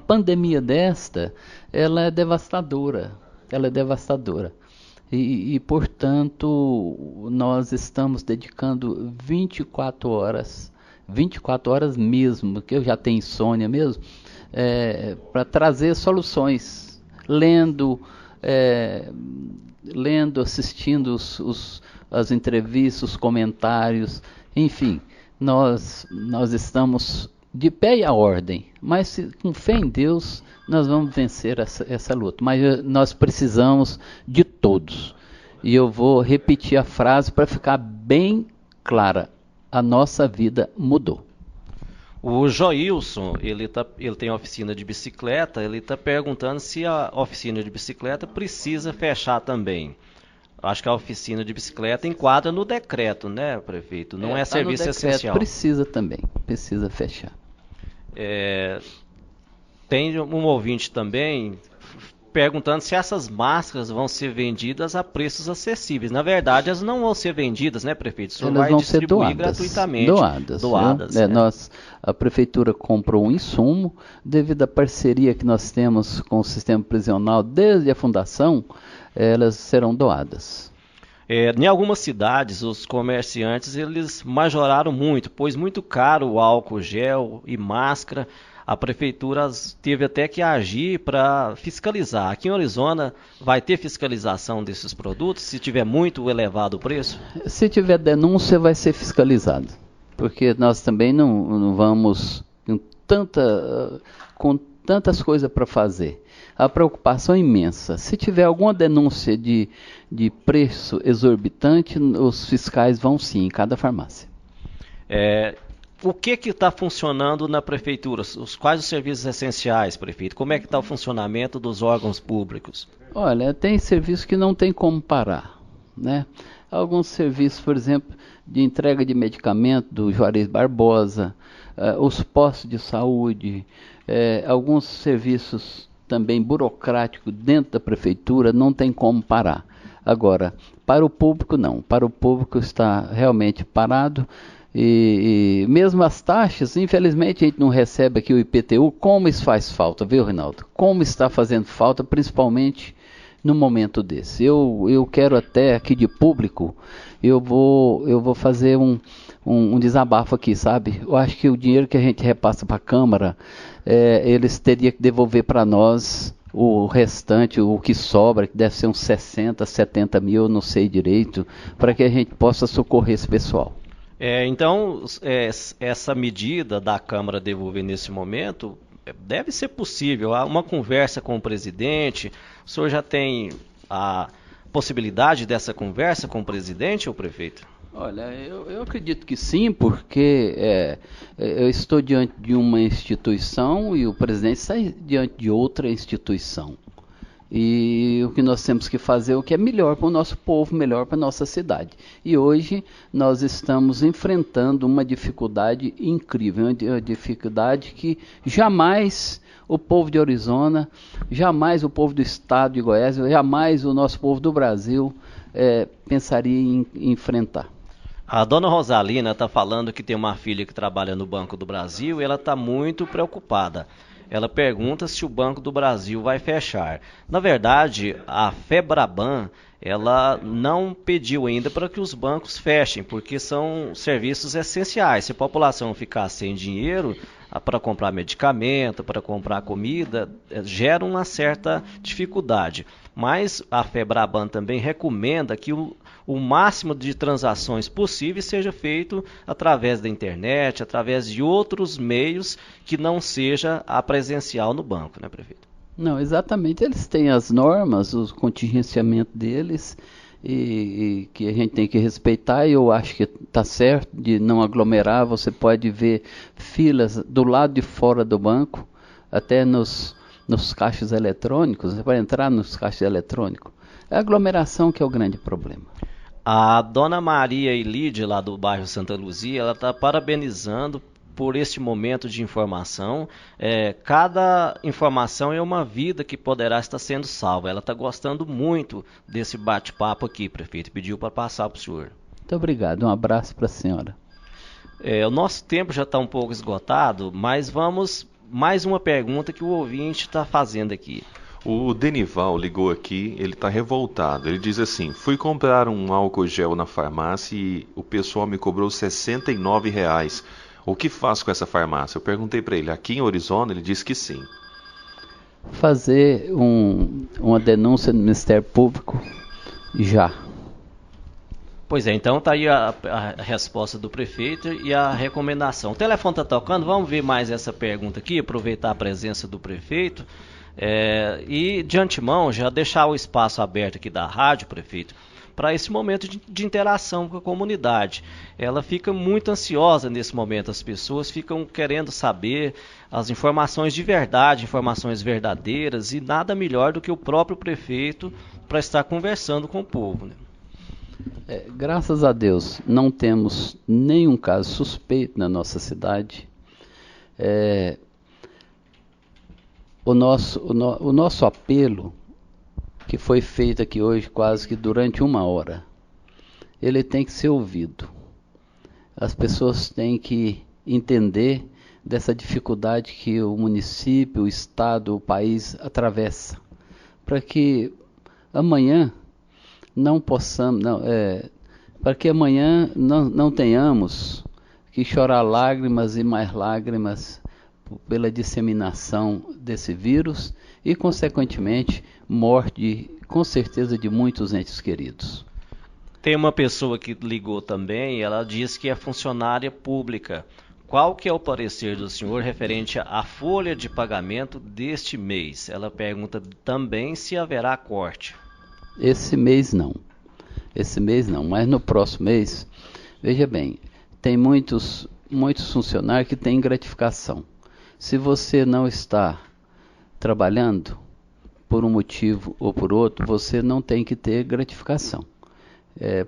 pandemia desta, ela é devastadora. E, portanto, nós estamos dedicando 24 horas mesmo, que eu já tenho insônia mesmo, para trazer soluções, lendo, assistindo as entrevistas, os comentários, enfim, nós estamos de pé e à ordem, mas com fé em Deus nós vamos vencer essa luta, mas nós precisamos de todos, e eu vou repetir a frase para ficar bem clara: a nossa vida mudou. O Joilson, ele tem oficina de bicicleta, ele está perguntando se a oficina de bicicleta precisa fechar também. Acho que a oficina de bicicleta enquadra no decreto, né, prefeito? Não é serviço essencial. Precisa fechar. Tem um ouvinte também perguntando se essas máscaras vão ser vendidas a preços acessíveis. Na verdade, elas não vão ser vendidas, né, prefeito? O senhor vai vão distribuir ser gratuitamente. Doadas. A prefeitura comprou um insumo, devido à parceria que nós temos com o sistema prisional desde a fundação, elas serão doadas. Em algumas cidades, os comerciantes eles majoraram muito, pois muito caro o álcool gel e máscara. A prefeitura teve até que agir para fiscalizar. Aqui em Orizona vai ter fiscalização desses produtos, se tiver muito elevado o preço? Se tiver denúncia, vai ser fiscalizado, porque nós também não vamos com tantas coisas para fazer. A preocupação é imensa. Se tiver alguma denúncia de preço exorbitante, os fiscais vão sim, em cada farmácia. O que está funcionando na prefeitura? Quais os serviços essenciais, prefeito? Como é que está o funcionamento dos órgãos públicos? Olha, tem serviços que não tem como parar, né? Alguns serviços, por exemplo, de entrega de medicamento do Juarez Barbosa, os postos de saúde, alguns serviços também burocráticos dentro da prefeitura, não tem como parar. Agora, para o público não. Para o público está realmente parado. E mesmo as taxas, infelizmente a gente não recebe aqui o IPTU. Como isso faz falta, viu, Reinaldo? Como está fazendo falta, principalmente no momento desse. Eu quero até aqui de público, eu vou fazer um desabafo aqui, sabe? Eu acho que o dinheiro que a gente repassa para a Câmara, eles teriam que devolver para nós o restante, o que sobra, que deve ser uns 60, 70 mil, não sei direito, para que a gente possa socorrer esse pessoal. Então, essa medida da Câmara devolver nesse momento, deve ser possível. Há uma conversa com o presidente. O senhor já tem a possibilidade dessa conversa com o presidente ou prefeito? Olha, eu acredito que sim, porque eu estou diante de uma instituição e o presidente está diante de outra instituição. E o que nós temos que fazer é o que é melhor para o nosso povo, melhor para a nossa cidade. E hoje nós estamos enfrentando uma dificuldade incrível, uma dificuldade que jamais o povo de Orizona, jamais o povo do estado de Goiás, jamais o nosso povo do Brasil pensaria em enfrentar. A dona Rosalina está falando que tem uma filha que trabalha no Banco do Brasil e ela está muito preocupada. ela pergunta se o Banco do Brasil vai fechar. Na verdade, a FEBRABAN, ela não pediu ainda para que os bancos fechem, porque são serviços essenciais. Se a população ficar sem dinheiro para comprar medicamento, para comprar comida, gera uma certa dificuldade. Mas a FEBRABAN também recomenda que o máximo de transações possíveis seja feito através da internet, através de outros meios que não seja a presencial no banco, né, prefeito? Não, exatamente. Eles têm as normas, o contingenciamento deles, e que a gente tem que respeitar. E eu acho que está certo de não aglomerar. Você pode ver filas do lado de fora do banco, até nos caixas eletrônicos. Você vai entrar nos caixas eletrônicos. É a aglomeração que é o grande problema. A dona Maria Elide, lá do bairro Santa Luzia, ela está parabenizando por este momento de informação. Cada informação é uma vida que poderá estar sendo salva. Ela está gostando muito desse bate-papo aqui, prefeito. Pediu para passar para o senhor. Muito obrigado. Um abraço para a senhora. O nosso tempo já está um pouco esgotado, mas vamos mais uma pergunta que o ouvinte está fazendo aqui. O Denival ligou aqui, ele está revoltado. Ele diz assim: fui comprar um álcool gel na farmácia e o pessoal me cobrou R$ 69. O que faço com essa farmácia? Eu perguntei para ele, aqui em Orizona, ele disse que sim. Fazer uma denúncia no Ministério Público já. Pois é, então está aí a resposta do prefeito e a recomendação. O telefone está tocando, vamos ver mais essa pergunta aqui, aproveitar a presença do prefeito. E de antemão, já deixar o espaço aberto aqui da rádio, prefeito, para esse momento de interação com a comunidade. Ela fica muito ansiosa nesse momento, as pessoas ficam querendo saber as informações de verdade, informações verdadeiras, e nada melhor do que o próprio prefeito para estar conversando com o povo, né? Graças a Deus, não temos nenhum caso suspeito na nossa cidade. O nosso apelo, que foi feito aqui hoje quase que durante 1 hora, ele tem que ser ouvido. As pessoas têm que entender dessa dificuldade que o município, o estado, o país atravessa, para que amanhã para que amanhã não tenhamos que chorar lágrimas e mais lágrimas pela disseminação desse vírus e, consequentemente, morte, com certeza, de muitos entes queridos. Tem uma pessoa que ligou também, ela diz que é funcionária pública. Qual que é o parecer do senhor referente à folha de pagamento deste mês? Ela pergunta também se haverá corte. Esse mês não, mas no próximo mês, veja bem, tem muitos funcionários que têm gratificação. Se você não está trabalhando por um motivo ou por outro, você não tem que ter gratificação.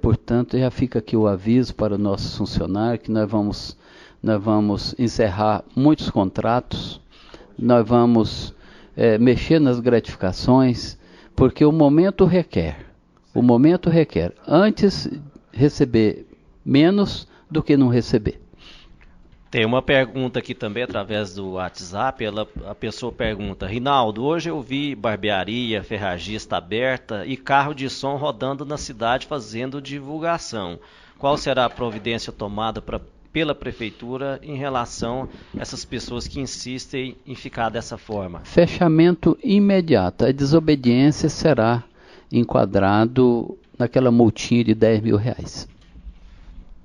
Portanto, já fica aqui o aviso para nossos funcionários que nós vamos encerrar muitos contratos, nós vamos mexer nas gratificações, porque o momento requer. Antes receber menos do que não receber. Tem uma pergunta aqui também através do WhatsApp. A pessoa pergunta: Rinaldo, hoje eu vi barbearia, ferragista aberta e carro de som rodando na cidade fazendo divulgação. Qual será a providência tomada pela prefeitura em relação a essas pessoas que insistem em ficar dessa forma? Fechamento imediato. A desobediência será enquadrado naquela multinha de R$10 mil.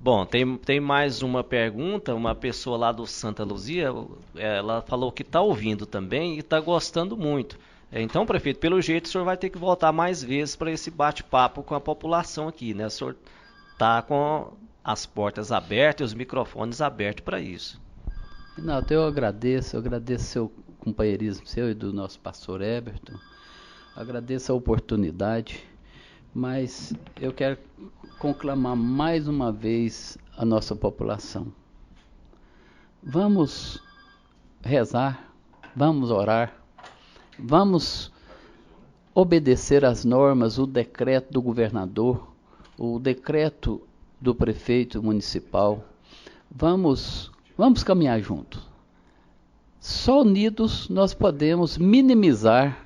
Bom, tem mais uma pergunta. Uma pessoa lá do Santa Luzia, ela falou que está ouvindo também e está gostando muito. Então, prefeito, pelo jeito o senhor vai ter que voltar mais vezes para esse bate-papo com a população aqui, né? O senhor está com as portas abertas e os microfones abertos para isso. Rinaldo, eu agradeço seu companheirismo seu e do nosso pastor Eberton. Agradeço a oportunidade, mas eu quero conclamar mais uma vez a nossa população. Vamos rezar, vamos orar, vamos obedecer às normas, o decreto do governador, o decreto do prefeito municipal. Vamos caminhar juntos. Só unidos nós podemos minimizar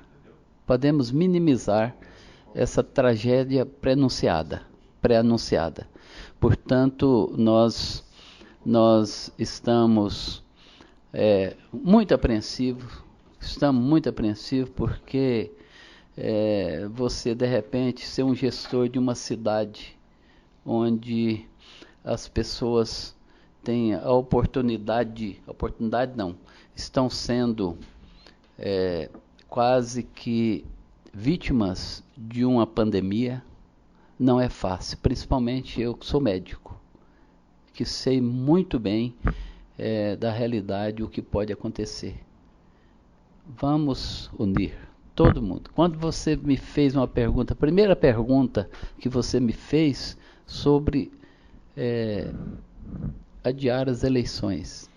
essa tragédia pré-anunciada. Portanto, nós estamos muito apreensivos, porque você, de repente, ser um gestor de uma cidade onde as pessoas têm a oportunidade não, estão sendo quase que vítimas de uma pandemia, não é fácil, principalmente eu que sou médico, que sei muito bem da realidade o que pode acontecer. Vamos unir todo mundo. Quando você me fez uma pergunta, a primeira pergunta que você me fez sobre adiar as eleições,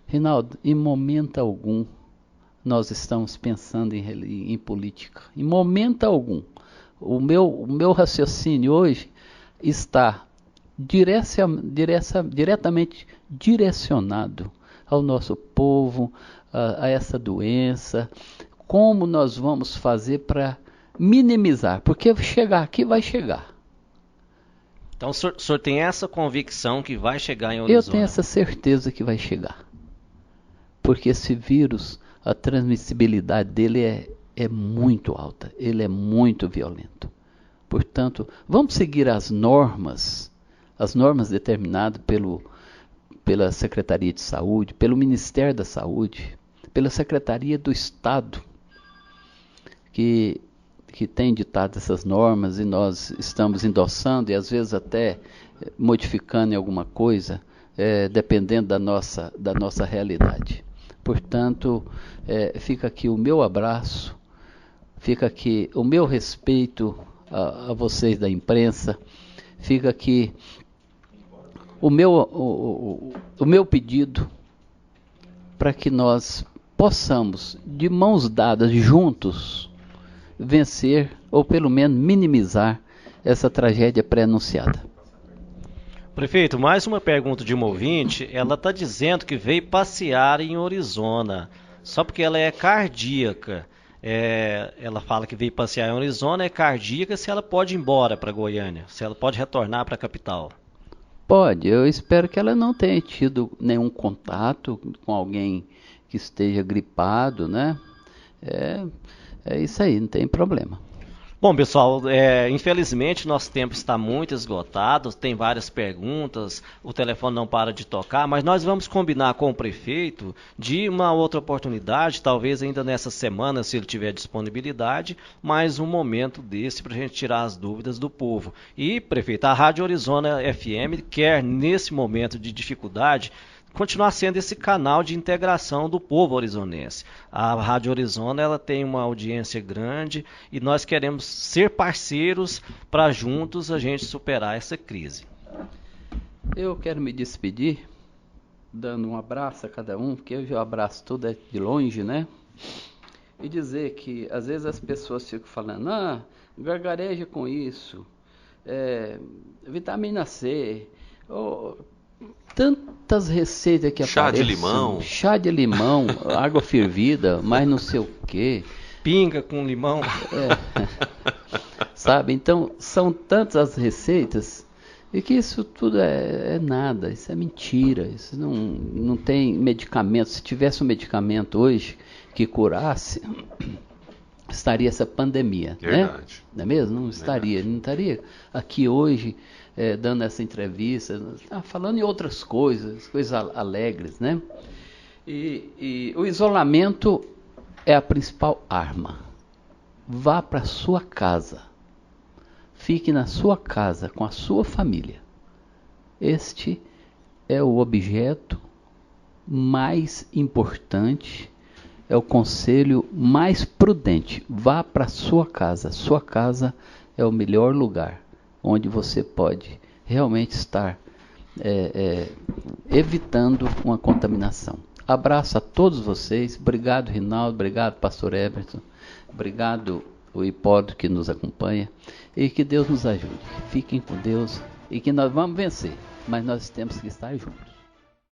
Rinaldo, em momento algum nós estamos pensando em política. Em momento algum. O meu raciocínio hoje está diretamente direcionado ao nosso povo, a essa doença. Como nós vamos fazer para minimizar? Porque chegar aqui vai chegar. Então o senhor tem essa convicção que vai chegar em Orizona? Eu tenho essa certeza que vai chegar. Porque esse vírus, a transmissibilidade dele é muito alta, ele é muito violento. Portanto, vamos seguir as normas determinadas pela Secretaria de Saúde, pelo Ministério da Saúde, pela Secretaria do Estado, que tem ditado essas normas, e nós estamos endossando e às vezes até modificando em alguma coisa, dependendo da nossa realidade. Portanto, fica aqui o meu abraço, fica aqui o meu respeito a vocês da imprensa, fica aqui o meu pedido para que nós possamos, de mãos dadas, juntos, vencer ou pelo menos minimizar essa tragédia pré-anunciada. Prefeito, mais uma pergunta de uma ouvinte. Ela está dizendo que veio passear em Orizona, só porque ela é cardíaca. Ela fala que veio passear em Orizona, é cardíaca, se ela pode ir embora para Goiânia, se ela pode retornar para a capital. Pode, eu espero que ela não tenha tido nenhum contato com alguém que esteja gripado, né? É isso aí, não tem problema. Bom, pessoal, infelizmente nosso tempo está muito esgotado, tem várias perguntas, o telefone não para de tocar, mas nós vamos combinar com o prefeito de uma outra oportunidade, talvez ainda nessa semana, se ele tiver disponibilidade, mais um momento desse para a gente tirar as dúvidas do povo. E, prefeito, a Rádio Orizona FM quer, nesse momento de dificuldade, continuar sendo esse canal de integração do povo orizonense. A Rádio Orizona ela tem uma audiência grande e nós queremos ser parceiros para juntos a gente superar essa crise. Eu quero me despedir dando um abraço a cada um, porque hoje o abraço todo de longe, né? E dizer que às vezes as pessoas ficam falando, gargareja com isso, vitamina C, tantas receitas que aparecem. Chá de limão, água fervida, mas não sei o quê. Pinga com limão. Sabe, então são tantas as receitas e que isso tudo é nada, isso é mentira, isso não tem medicamento. Se tivesse um medicamento hoje que curasse, estaria essa pandemia, verdade, né? Não é mesmo? Não estaria, não estaria aqui hoje dando essa entrevista, falando em outras coisas alegres, né? E o isolamento é a principal arma. Vá para sua casa, fique na sua casa com a sua família. Este é o objeto mais importante, é o conselho mais prudente. Vá para sua casa. Sua casa é o melhor lugar onde você pode realmente estar evitando uma contaminação. Abraço a todos vocês. Obrigado, Rinaldo. Obrigado, pastor Everton. Obrigado, o Hipódromo que nos acompanha. E que Deus nos ajude. Fiquem com Deus e que nós vamos vencer. Mas nós temos que estar juntos.